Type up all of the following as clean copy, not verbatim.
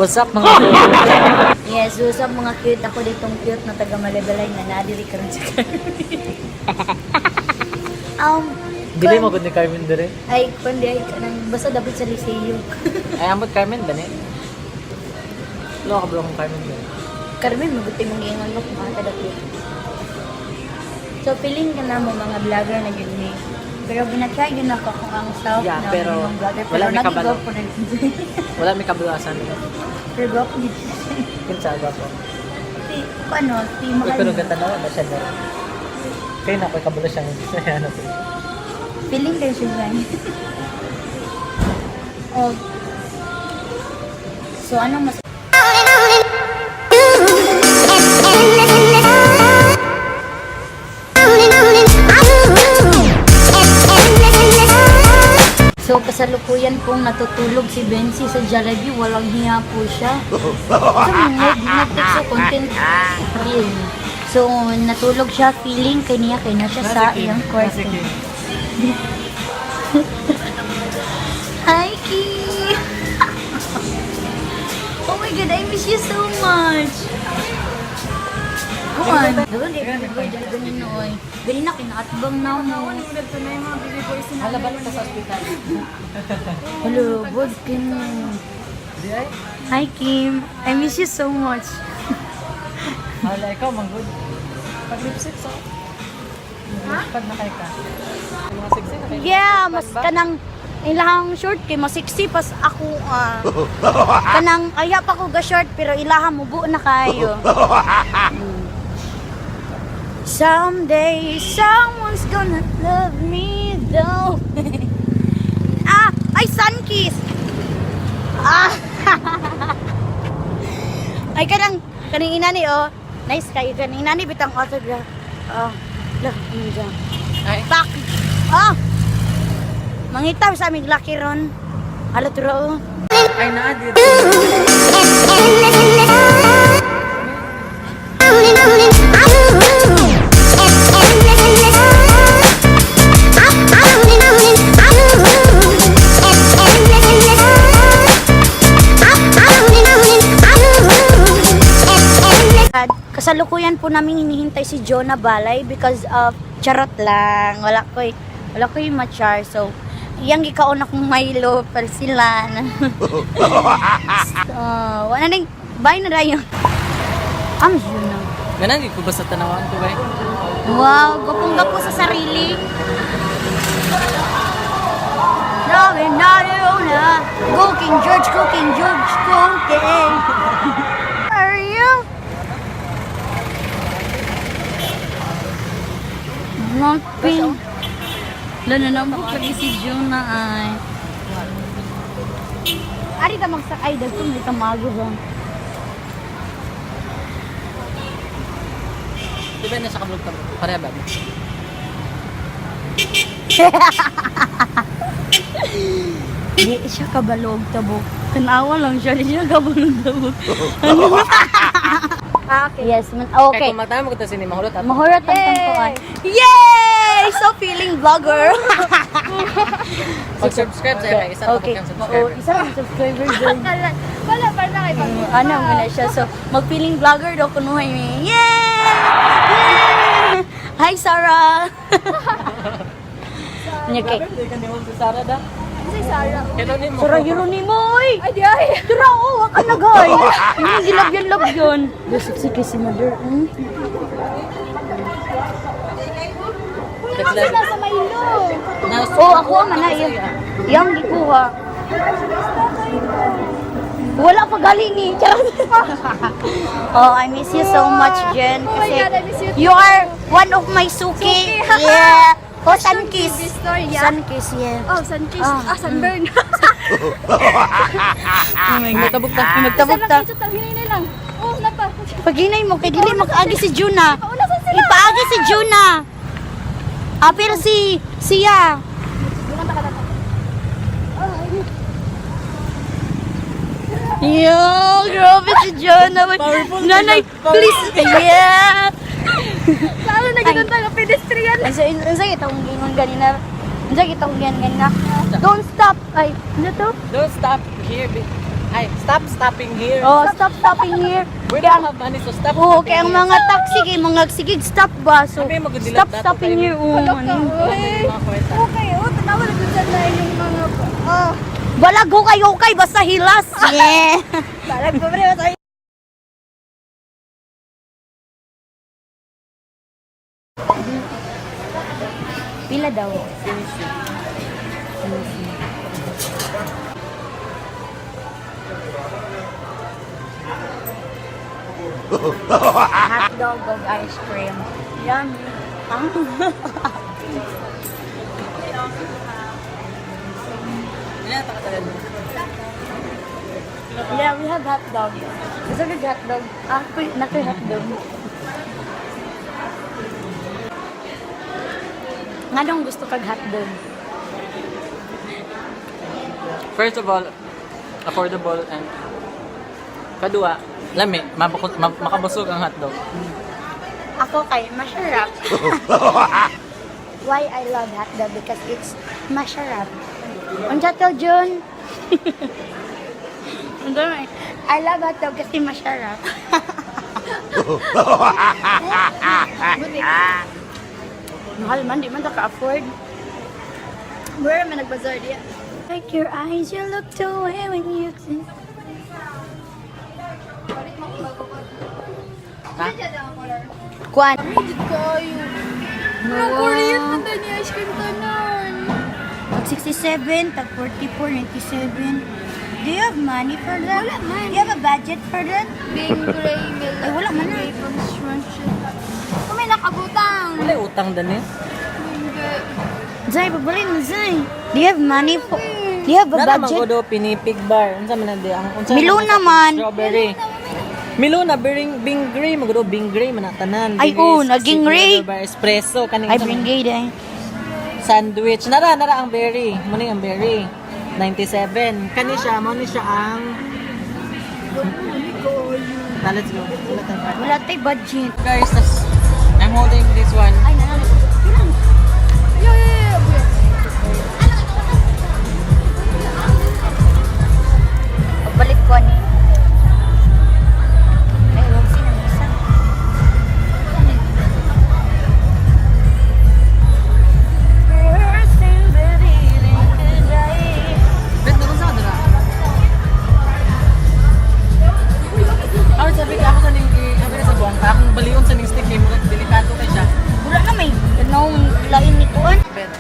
What's up mga cute? Yes, what's up mga cute? Ako ditong cute na taga Malabalay na nadiri ka rin sa Dili mo gud ni Carmen dire. Ay, kundi ay kanang basta dapat sa Liceo. Ay amot Carmen dani. Lo ka bro Carmen dire. Carmen, mabuti mong iingon mo mga taga cute. So, feeling ka na mo mga vlogger na yun ni Pero binatry yun ako kung ang self Yeah, na pero yung brother. wala Pero may kabalo. nag-go po na Wala may kabulasan. Pero go po yun. Kinsa ba po? Si, ano, si Uy, Mahal. pero ganda na ba siya doon? Kaya na, may kabula siyang ano po. Feeling kayo siya yan. Oh. So, ano mas... So, kasalukuyan pong natutulog si Bensi sa Jollibee. Walang hiya po siya. Nag-text sa content. Yeah. So, natulog siya, feeling kay na siya sa iyang kwarto. Hi, Ki! Oh my God, I miss you so much! Go on. Dali, ganun oy. Dali na, kinaatbang na mo. Halaban ka sa ospital. Hello, good Kim. Di ay? Hi, Kim. I miss you so much. Hala, ikaw, manggod. Pag-lipstick, so. Pag nakay ka. Yung mga sexy, nakay ka. Yeah, mas kanang ilahang short kay masiksi pas ako kanang aya pa ko ga short pero ilahang mubo na kayo. Someday someone's gonna love me though. Ay sunkiss. Ay kanang inani oh. Nice kayo kanang inani bitang autograph. Lah, ano Ay, Pak. Mangitaw sa aming laki ron. Hala turo. ay na, dito. Kasalukuyan po namin hinihintay si Jonah Balay because of charot lang. Wala ko'y machar. So, iyang ikaon akong Milo para sila. So, wala nang bye na dayo. Jonah. Ganang, ko ba sa tanawan ko ba? Wow, gupong-gapo sa sarili. Dami na na. Cooking George, cooking. Are you? Nothing. Nananambok lagi si Jonah ay. Ari ta magsakay dagko may tamago ba. Di ba na sa kablog tamo? Pareha ba? Di siya kabalog tabo. Tanawa lang siya, di siya kabalog tabo. Okay. Yes, Kaya okay. kung matama ko ito sini, mahulot at Mahurot ang tangkuan. Yay! So feeling vlogger. mag-subscribe sa kay isa Okay. kang Oo, subscriber. isa ang subscriber dyan. Wala pa na kayo. Ano mo na siya. So, mag-feeling vlogger daw kunuhay mi. Yay! Yay! Hi, Sarah! Okay. Hindi ka niwag sa Sara da. Si Sarah. Hello ni mo. Sarah, yun ni mo, oy! Ay, di ay. Tira, oh, waka na, guy! Yung gilabyan-labyan. Sexy kay si mother, Kasi nasa Milo. Oh, ako ang mana, yung gikuha. Wala pa galing eh. Charot. Oh, I miss you so much, Jen. Oh my Kasi God, I miss you too. you are one of my suki. Suki. Yeah. Oh, Sunkiss. Victoria. Sunkiss, yeah. Oh, sunkiss. Ah, Sunburn. Oh my God. Magtabok ta. Magtabok ta. Isa lang, hinay na lang. Oh, napa. Paginay mo, kay dili makaagi si Juna. Pauna sa sila. Ipaagi si Juna. Pero siya. Bukan taka. Yo, grabe si Juna. Nanay, please. Yeah. Lalo na ganun tayo, pedestrian. Unsa kitang gingon ganina? Unsa kitang gingon ganina? Don't stop. Ay, ano to? Don't stop here. Ay, stop stopping here. Oh, stop stopping here. We don't have money, so stop. Oo, stopping kaya ang here. mga taxi kay mga sigig stop ba? So, Sabi, magudilat stop dato stopping kayo. here. Oo, ano. Uy. Mga kwarta. Okay, oh, tanawa na dyan na yung mga... Oh, Balago kayo kay basta hilas. Yeah. balag pa rin tayo. Pila daw? Hotdog of ice cream. Yummy. Yeah, we have hotdog. Gusto ko hotdog. Naku hotdog. Nga dong gusto kag hotdog? First of all, affordable and kadua, lami, makabusog ang hotdog. Ako kay masarap. Why I love hotdog? Because it's masarap. Unsa to, Jun? I love hotdog kasi masarap. Mahal man, di man ka-afford. Where man nagbazar diya? Like your eyes, you look away when you think. Ha? Kwan. Rigid kayo. Ang Korean man daw niya ice cream tanan. Tag 67, tag 44, 97. Do you have money for that? Wala man. Do you have a budget for that? Bing gray milk. Ay, wala man na. From scrunchies. Kung may nakabutang. Wala utang din eh. Zay, babalin mo, Zay. Do you have money for... Do you have a Nara man ko budget? do pinipig bar. Unsa man na di ang unsa Miluna man man. Strawberry. Miluna bingray magdo bingray man na tanan. Ay, Bingray, naging Ray. signature bar, espresso kaning Ay, unsa man- bring gay day. sandwich. Nara ang berry. Muna ang berry. 97. Kani siya, mo ni siya ang let's go. Wala tayo. Wala tayo budget. Guys, I'm holding this one. Ay, nanalo. Yeah. Pagbalik ko ni. Ay, huwag sinang isa. Bet na sa dira. Ako sabi ka ako sa ning sabi sa buwan pa akong balion sa ning stick kay murag delikado kay siya. Wala na may. Tanong lain nito. Bet.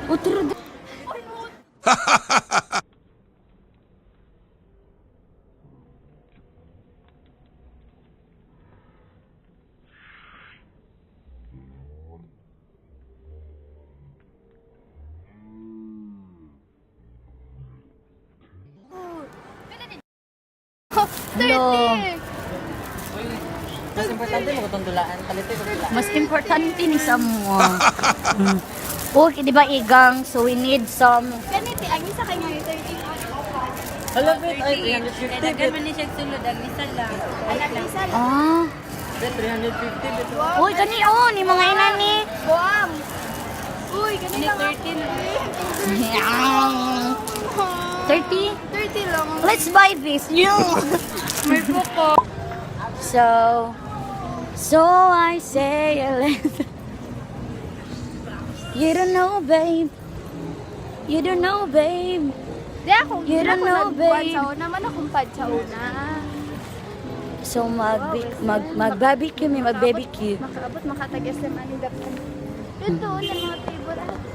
Utro. No. Mas importante mo kutong dulaan, kalite ko dulaan. Mas importante ni Samu. Okay, di ba igang? So we need some. Ganito, ang isa kanya yung 30. Hello, bet ay 350 bet. ni siya sulod, ang isa lang. Anak isa lang. Ah. Bet 350 bet. Uy, kani ni mga ina ni. Buam. Uy, ganito lang. 30? 30 lang. Let's buy this. You. May buko. So I say a little. You don't know, babe. You don't know, babe. Di ako, You don't know, nagbuwan babe. sa una. Man akong pad sa una. So mag-barbecue, may mag-barbecue. Makaabot, makatagas naman yung dapat. Ito, yung mga table.